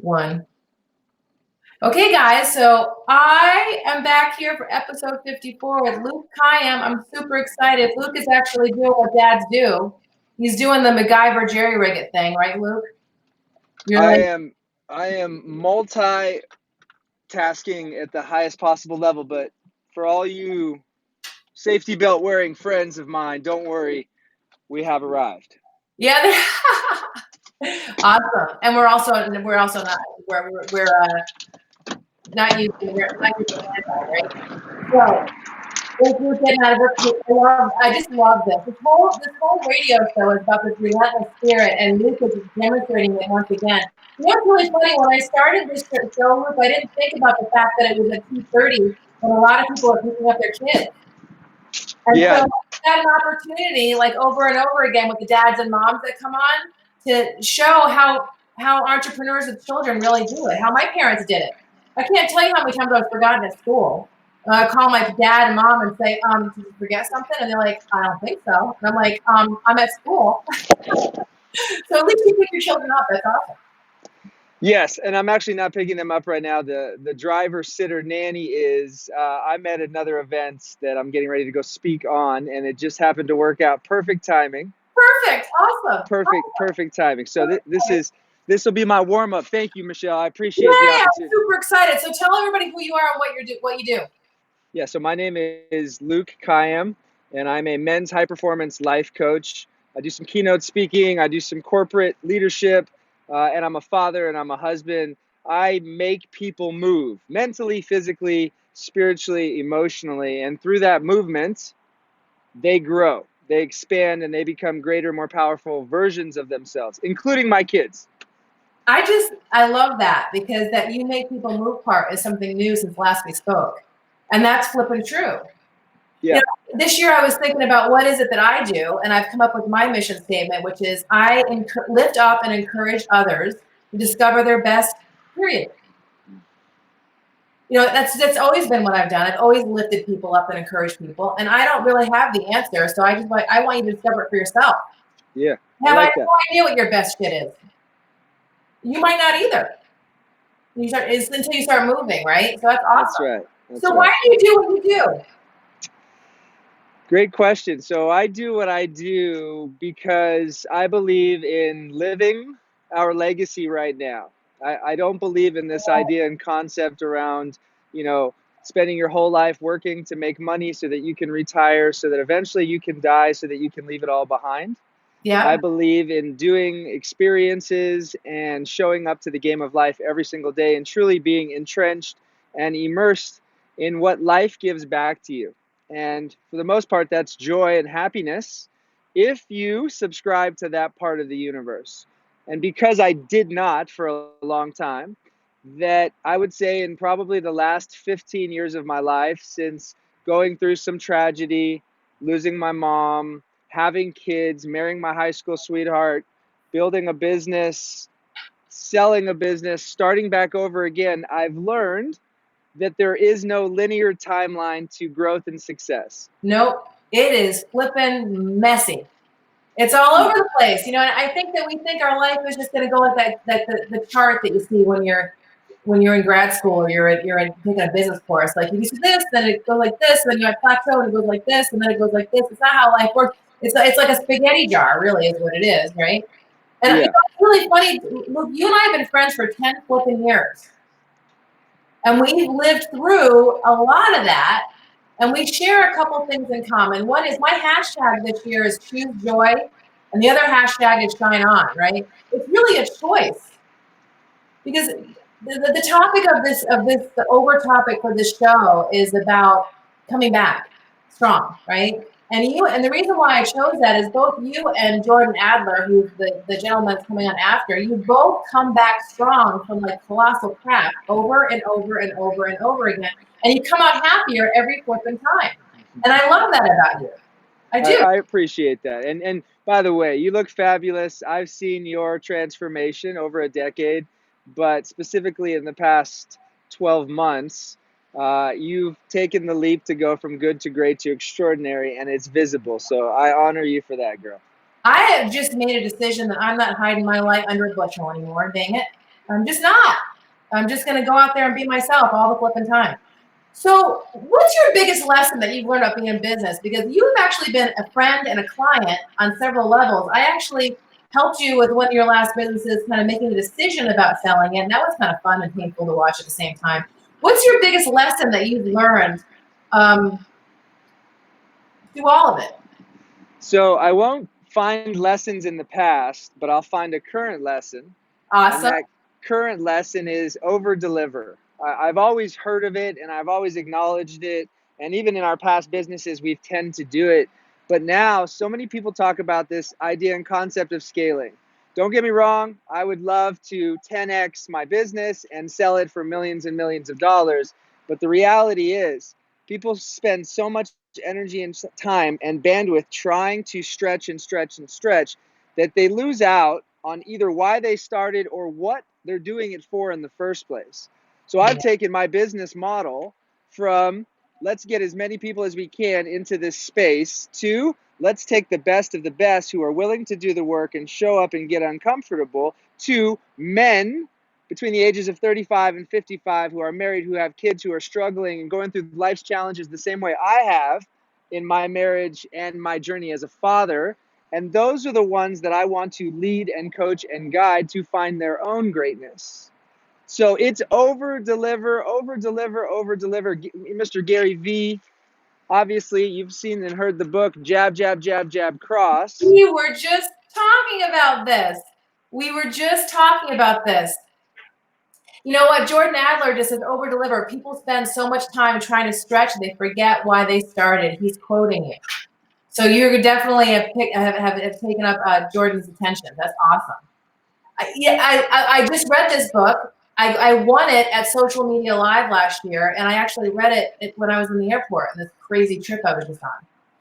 One. Okay, guys, so I am back here for episode 54 with Luke Kayyem. I'm super excited. Luke is actually doing what dads do. He's doing the MacGyver jerry rig it thing, right, Luke? You're I like, am I am multitasking at the highest possible level, but for all you safety belt wearing friends of mine, don't worry, we have arrived. yeah, awesome. And we're also not not using Wi-Fi, right? So thank you for getting out of it. I just love this. This whole radio show is about this relentless spirit, and Luke is demonstrating it once again. You know, it's really funny. When I started this show, Luke, I didn't think about the fact that it was at 2:30 when a lot of people are picking up their kids. And so Yeah, I had an opportunity, like over and over again, with the dads and moms that come on to show how entrepreneurs with children really do it, how my parents did it. I can't tell you how many times I was forgotten at school. I call my dad and mom and say, did you forget something? And they're like, I don't think so. And I'm like, I'm at school. So at least you pick your children up. That's awesome. yes, and I'm actually not picking them up right now. The driver sitter nanny is. I'm at another event that I'm getting ready to go speak on, and it just happened to work out. Perfect timing. Perfect. Awesome. Perfect timing. So this will be my warm up. Thank you, Michelle. I Yay, appreciate the I'm opportunity. super excited. So tell everybody who you are and what you do. Yeah, so my name is Luke Kayyem, and I'm a men's high performance life coach. I do some keynote speaking, I do some corporate leadership, and I'm a father and I'm a husband. I make people move mentally, physically, spiritually, emotionally, and through that movement, they grow, they expand, and they become greater, more powerful versions of themselves, including my kids. I love that because that you make people move part is something new since last we spoke. And that's flipping true. You Yeah. know, this year I was thinking about what is it that I do, and I've come up with my mission statement, which is I lift up and encourage others to discover their best, period. You know, that's always been what I've done. I've always lifted people up and encouraged people, and I don't really have the answer, so I want you to discover it for yourself. Yeah, I like have that. no idea what your best shit is. You might not either. It's until you start moving, right? So that's That's awesome. right. That's So why right. do you do what you do? Great question. So I do what I do because I believe in living our legacy right now. I don't believe in this idea and concept around, you know, spending your whole life working to make money so that you can retire, so that eventually you can die, so that you can leave it all behind. I Yeah. believe in doing experiences and showing up to the game of life every single day and truly being entrenched and immersed in what life gives back to you. And for the most part, that's joy and happiness if you subscribe to that part of the universe. And because I did not for a long time, that I would say in probably the last 15 years of my life, since going through some tragedy, losing my mom, having kids, marrying my high school sweetheart, building a business, selling a business, starting back over again, I've learned that there is no linear timeline to growth and success. Nope. It is flipping messy. It's all over the place, you know. And I think that we think our life is just going to go like that the chart that you see when you're in grad school or you're taking a business course. Like you do this, then it goes like this, and then you're at plateau, and it goes like this, and then it goes like this. It's not how life works. It's like a spaghetti jar, really, is what it is, right? And you Yeah. know, it's really funny. Look, you and I have been friends for 10 flipping years. And we've lived through a lot of that. And we share a couple things in common. One is my hashtag this year is choose joy. And the other hashtag is shine on, right? It's really a choice. Because the topic the over topic for this show is about coming back strong, right? And the reason why I chose that is both you and Jordan Adler, who's the gentleman that's coming on after, you both come back strong from like colossal crap over and over and over and over again. And you come out happier every flipping time. And I love that about you. I do. I appreciate that. And by the way, you look fabulous. I've seen your transformation over a decade, but specifically in the past 12 months, you've taken the leap to go from good to great to extraordinary, and it's visible. So I honor you for that, girl. I have just made a decision that I'm not hiding my light under a bushel anymore. Dang it. I'm just not. I'm just going to go out there and be myself all the flipping time. So what's your biggest lesson that you've learned about being in business? Because you've actually been a friend and a client on several levels. I actually helped you with one of your last businesses, kind of making the decision about selling it. And that was kind of fun and painful to watch at the same time. What's your biggest lesson that you've learned through all of it? So I won't find lessons in the past, but I'll find a current lesson. Awesome. And that current lesson is over deliver. I've always heard of it and I've always acknowledged it. And even in our past businesses, we've tend to do it. But now so many people talk about this idea and concept of scaling. Don't get me wrong. I would love to 10x my business and sell it for millions and millions of dollars. But the reality is people spend so much energy and time and bandwidth trying to stretch and stretch and stretch that they lose out on either why they started or what they're doing it for in the first place. So I've taken my business model from let's get as many people as we can into this space to let's take the best of the best who are willing to do the work and show up and get uncomfortable to men between the ages of 35 and 55 who are married, who have kids, who are struggling and going through life's challenges the same way I have in my marriage and my journey as a father. And those are the ones that I want to lead and coach and guide to find their own greatness. So it's over deliver, over deliver, over deliver. Mr. Gary V, obviously you've seen and heard the book Jab, Jab, Jab, Jab, Cross. We were just talking about this. We were just talking about this. You know what? Jordan Adler just says over deliver. People spend so much time trying to stretch, they forget why they started. He's quoting you. So you definitely have taken up Jordan's attention. That's awesome. I just read this book. I won it at Social Media Live last year, and I actually read it when I was in the airport on this crazy trip I was just on.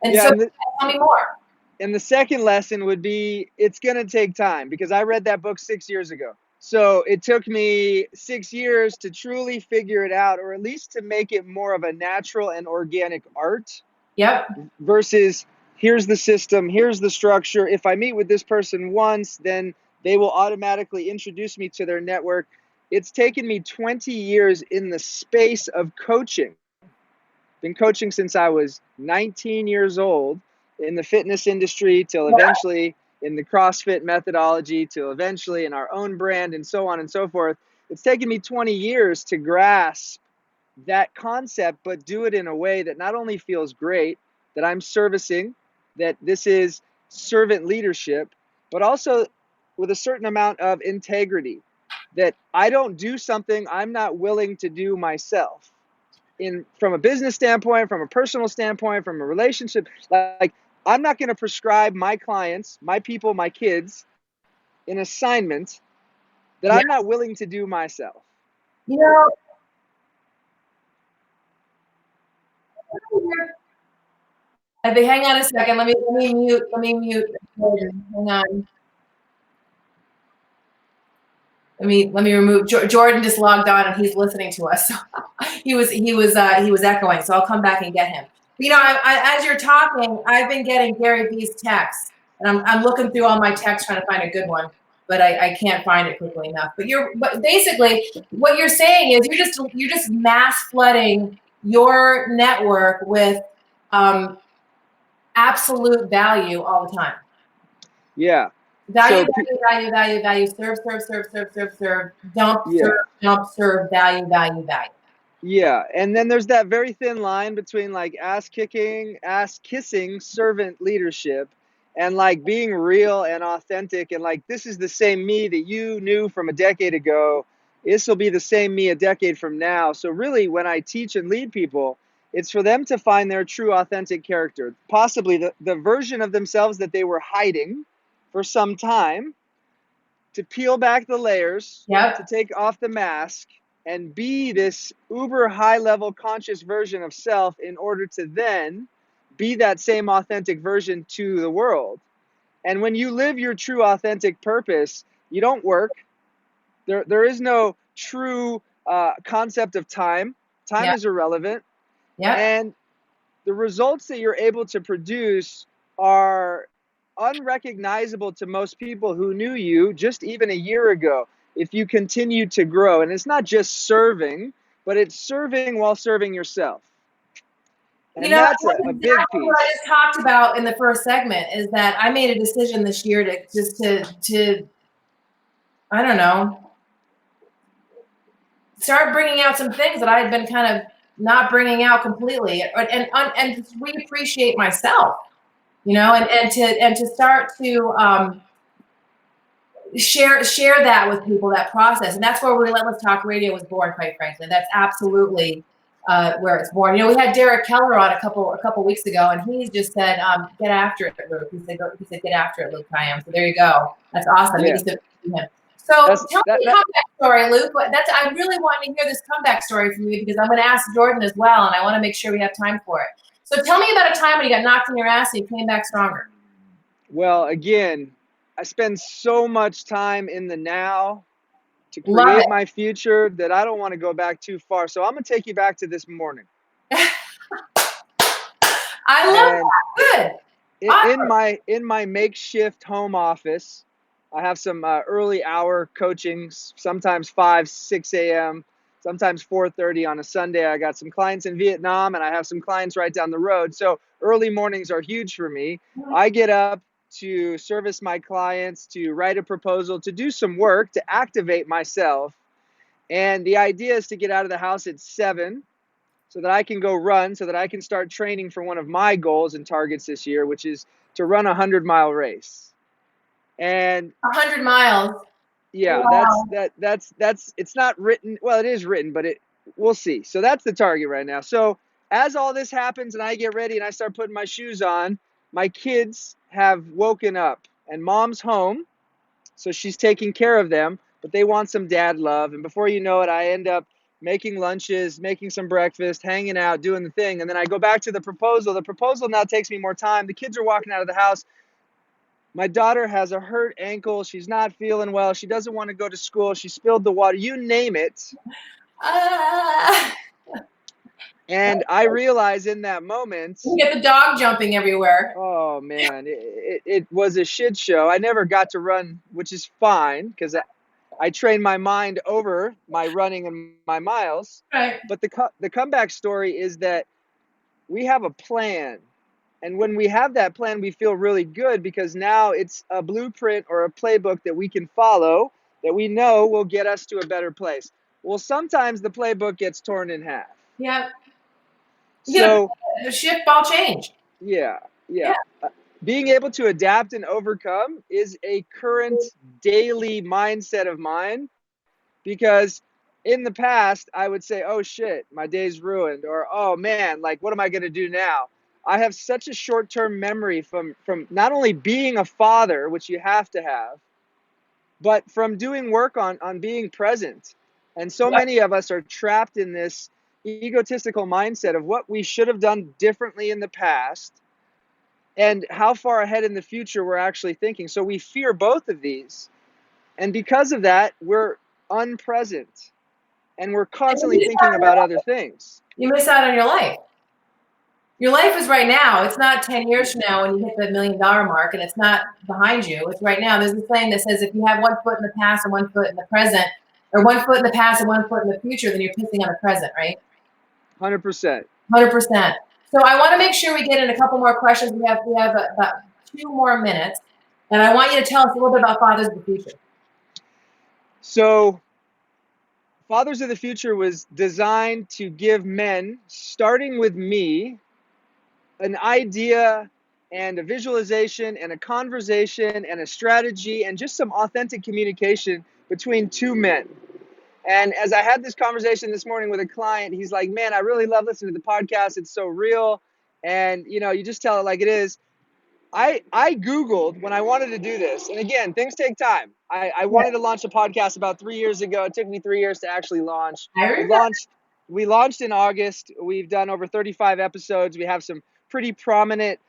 And so tell me more. And the second lesson would be it's going to take time because I read that book 6 years ago. So it took me 6 years to truly figure it out, or at least to make it more of a natural and organic art. Yep. Versus here's the system, here's the structure. If I meet with this person once, then they will automatically introduce me to their network. It's taken me 20 years in the space of coaching. Been coaching since I was 19 years old in the fitness industry till eventually in the CrossFit methodology, till eventually in our own brand and so on and so forth. It's taken me 20 years to grasp that concept, but do it in a way that not only feels great, that I'm servicing, that this is servant leadership, but also with a certain amount of integrity, that I don't do something I'm not willing to do myself. From a business standpoint, from a personal standpoint, from a relationship, like I'm not going to prescribe my clients, my people, my kids an assignment that I'm not willing to do myself. You know, hang on a second. Let me mute. Hang on. Let me remove. Jordan just logged on and he's listening to us. So he was echoing. So I'll come back and get him. You know, as you're talking, I've been getting Gary Vee's texts, and I'm looking through all my texts trying to find a good one, but I can't find it quickly enough. But basically, what you're saying is you're just mass flooding your network with absolute value all the time. Yeah. Value, serve, dump, serve, value. Yeah, and then there's that very thin line between like ass kissing servant leadership and like being real and authentic and like this is the same me that you knew from a decade ago. This will be the same me a decade from now. So really when I teach and lead people, it's for them to find their true authentic character, possibly the version of themselves that they were hiding for some time, to peel back the layers, to take off the mask and be this uber high level conscious version of self in order to then be that same authentic version to the world. And when you live your true authentic purpose, you don't work. There is no true concept of time. Time is irrelevant. And the results that you're able to produce are unrecognizable to most people who knew you just even a year ago. if you continue to grow. And it's not just serving, but it's serving while serving yourself. And that's That's a exactly big what I piece. just talked about in the first segment, is that I made a decision this year to just to I don't know, start bringing out some things that I had been kind of not bringing out completely, and just reappreciate myself, and to start to share that with people, that process. And that's where Relentless Talk Radio was born, quite frankly. That's absolutely where it's born. We had Derek Keller on a couple weeks ago, and he just said, "Get after it, Luke." He said, "Get after it, Luke Kayyem." So there you go. That's awesome. Yeah. He just said him. So That's, tell me a comeback story, Luke. I really want to hear this comeback story from you, because I'm going to ask Jordan as well, and I want to make sure we have time for it. So tell me about a time when you got knocked in your ass and you came back stronger. well, again, I spend so much time in the now to Love create it. my future that I don't want to go back too far. So I'm going to take you back to this morning. I love that. Good. Awesome. In my makeshift home office, I have some early hour coachings, sometimes 5, 6 a.m., sometimes 4:30 on a Sunday. I got some clients in Vietnam, and I have some clients right down the road. So early mornings are huge for me. I get up to service my clients, to write a proposal, to do some work, to activate myself. And the idea is to get out of the house at 7 so that I can go run, so that I can start training for one of my goals and targets this year, which is to run a 100-mile race. And 100 miles. yeah, Wow. that's it's not written. Well, it is written, but we'll see. So that's the target right now. So as all this happens and I get ready and I start putting my shoes on, my kids have woken up and mom's home. So she's taking care of them, but they want some dad love. And before you know it, I end up making lunches, making some breakfast, hanging out, doing the thing. And then I go back to the proposal. The proposal now takes me more time. The kids are walking out of the house. My daughter has a hurt ankle. She's not feeling well. She doesn't want to go to school. She spilled the water. You name it. And I realize in that moment, You get the dog jumping everywhere. oh man, it was a shit show. I never got to run, which is fine because I train my mind over my running and my miles. Right. But the comeback story is that we have a plan. And when we have that plan, we feel really good because now it's a blueprint or a playbook that we can follow that we know will get us to a better place. Well, sometimes the playbook gets torn in half. Yeah. So the shift ball change. yeah. Being able to adapt and overcome is a current daily mindset of mine, because in the past I would say, oh shit, my day's ruined, or oh man, like what am I going to do now? I have such a short-term memory from not only being a father, which you have to have, but from doing work on being present. And so many of us are trapped in this egotistical mindset of what we should have done differently in the past and how far ahead in the future we're actually thinking. So we fear both of these. And because of that, we're unpresent and we're constantly thinking about other things. You miss out on your life. Your life is right now. It's not 10 years from now when you hit the $1 million mark, and it's not behind you. It's right now. There's a saying that says if you have one foot in the past and one foot in the present, or one foot in the past and one foot in the future, then you're pissing on the present, right? 100%. 100%. So I want to make sure we get in a couple more questions. We have about 2 more minutes, and I want you to tell us a little bit about Fathers of the Future. So Fathers of the Future was designed to give men, starting with me, an idea and a visualization and a conversation and a strategy and just some authentic communication between two men. And as I had this conversation this morning with a client, he's like, man, I really love listening to the podcast. It's so real. And, you just tell it like it is. I Googled when I wanted to do this. And again, things take time. I wanted to launch a podcast about 3 years ago. It took me 3 years to actually launch. We launched in August. We've done over 35 episodes. We have some pretty prominent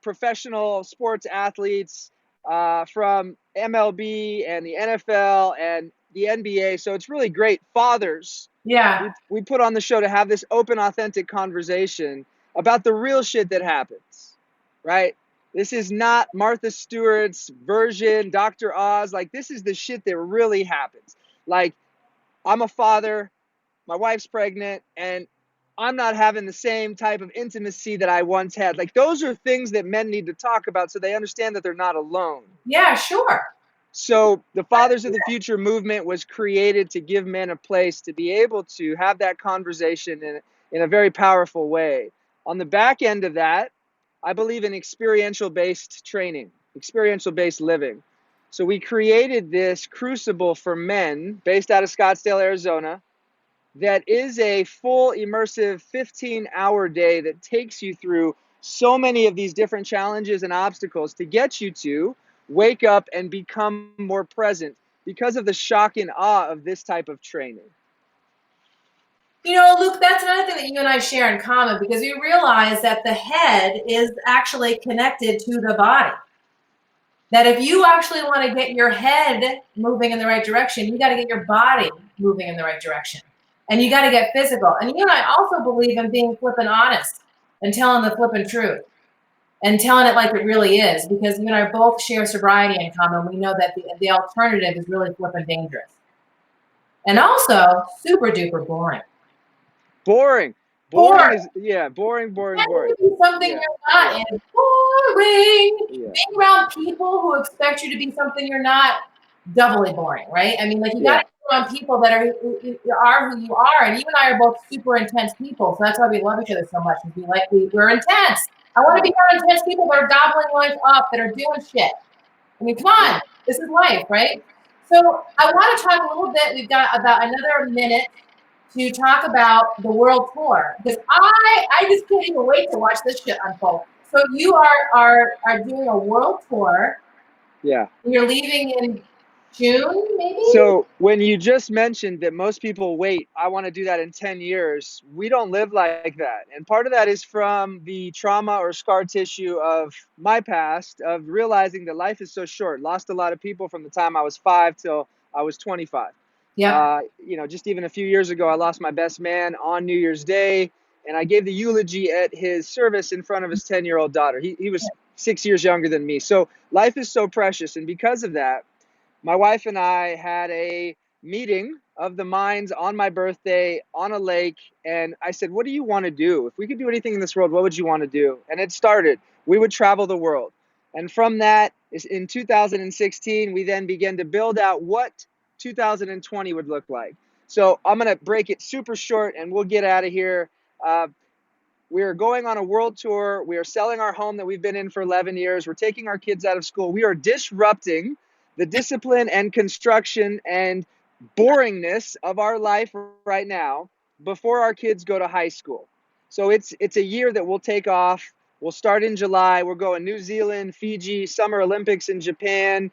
professional sports athletes from MLB and the NFL and the NBA. So it's really great. Fathers. Yeah. We put on the show to have this open, authentic conversation about the real shit that happens, right? This is not Martha Stewart's version, Dr. Oz. Like, this is the shit that really happens. Like, I'm a father, my wife's pregnant, and I'm not having the same type of intimacy that I once had. Like, those are things that men need to talk about so they understand that they're not alone. Yeah, sure. So the Fathers of the Future movement was created to give men a place to be able to have that conversation in a very powerful way. On the back end of that, I believe in experiential-based training, experiential-based living. So we created this crucible for men based out of Scottsdale, Arizona, that is a full immersive 15-hour day that takes you through so many of these different challenges and obstacles to get you to wake up and become more present because of the shock and awe of this type of training. You know, Luke, that's another thing that you and I share in common, because we realize that the head is actually connected to the body. That if you actually want to get your head moving in the right direction, you got to get your body moving in the right direction. And you got to get physical. And you and I also believe in being flippin' honest and telling the flippin' truth and telling it like it really is, because you and I both share sobriety in common. We know that the alternative is really flippin' dangerous. And also super duper boring. Boring. Boring. Is, yeah, boring. To be something Yeah, you're not, and it's boring. yeah, Being around people who expect you to be something you're not, doubly boring, right? I mean, like, you got to be around people that are who you are, and you and I are both super intense people, so that's why we love each other so much. We're intense. I want to be around intense people that are gobbling life up, that are doing shit. I mean, come on, this is life, right? So I want to talk a little bit. We've got about another minute to talk about the world tour, because I just can't even wait to watch this shit unfold. So you are doing a world tour. yeah. You're leaving in June, maybe? So when you just mentioned that most people wait, I want to do that in 10 years, we don't live like that. And part of that is from the trauma or scar tissue of my past, of realizing that life is so short. Lost a lot of people from the time I was 5 till I was 25. Yeah. You know, just even a few years ago, I lost my best man on New Year's Day, and I gave the eulogy at his service in front of his 10-year-old daughter. He was 6 years younger than me. So life is so precious. And because of that, my wife and I had a meeting of the minds on my birthday on a lake. And I said, what do you want to do? If we could do anything in this world, what would you want to do? And it started. We would travel the world. And from that, in 2016, we then began to build out what 2020 would look like. So I'm going to break it super short and we'll get out of here. We are going on a world tour. We are selling our home that we've been in for 11 years. We're taking our kids out of school. We are disrupting the discipline and construction and boringness of our life right now before our kids go to high school. So it's a year that we'll take off. We'll start in July. We're going New Zealand, Fiji, Summer Olympics in Japan.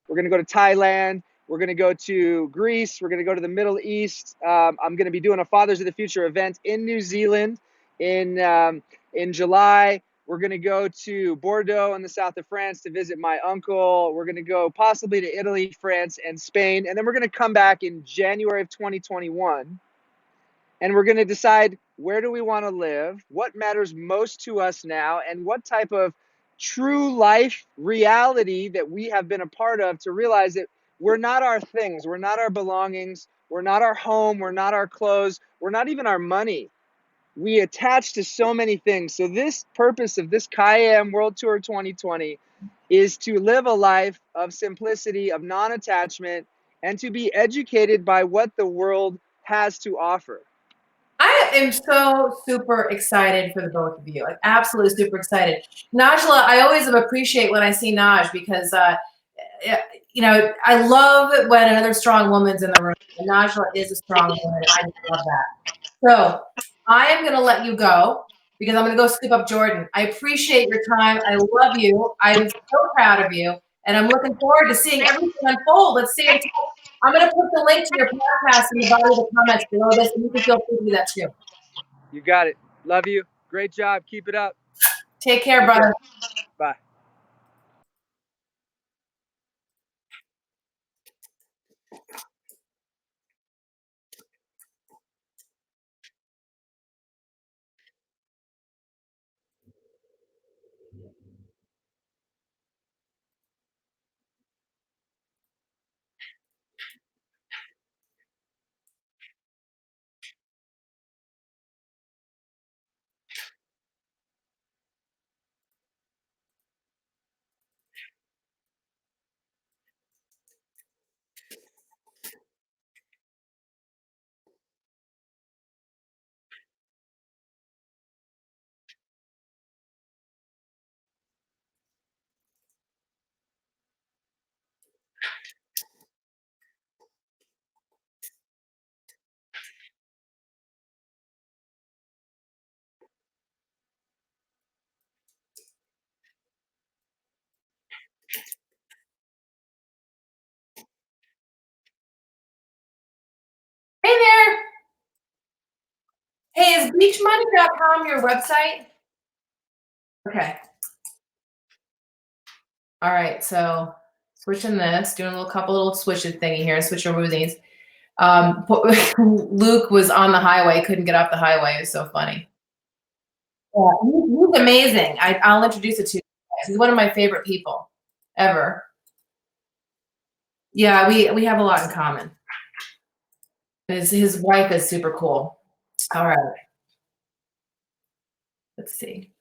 We're going to go to Thailand. We're going to go to Greece. We're going to go to the Middle East. I'm going to be doing a Fathers of the Future event in New Zealand in July. We're going to go to Bordeaux in the south of France to visit my uncle. We're going to go possibly to Italy, France, and Spain. And then we're going to come back in January of 2021. And we're going to decide, where do we want to live? What matters most to us now? And what type of true life reality that we have been a part of, to realize that we're not our things. We're not our belongings. We're not our home. We're not our clothes. We're not even our money. We attach to so many things. So this purpose of this Kayyem World Tour 2020 is to live a life of simplicity, of non-attachment, and to be educated by what the world has to offer. I am so super excited for the both of you. Like, absolutely super excited. Najla, I always appreciate when I see Naj, because you know, I love when another strong woman's in the room. And Najla is a strong woman, and I just love that. So I am going to let you go, because I'm going to go scoop up Jordan. I appreciate your time. I love you. I'm so proud of you. And I'm looking forward to seeing everything unfold. Let's stay in touch. I'm going to put the link to your podcast in the body of the comments below this, and you can feel free to do that too. You got it. Love you. Great job. Keep it up. Take care, brother. Bye. Hey, is beachmoney.com your website? Okay. All right, so switching this, doing a couple little switches thingy here, switch over these. Luke was on the highway, couldn't get off the highway. It was so funny. Yeah, he's amazing. I'll introduce it to you guys. He's one of my favorite people ever. Yeah, we have a lot in common. His wife is super cool. All right, let's see.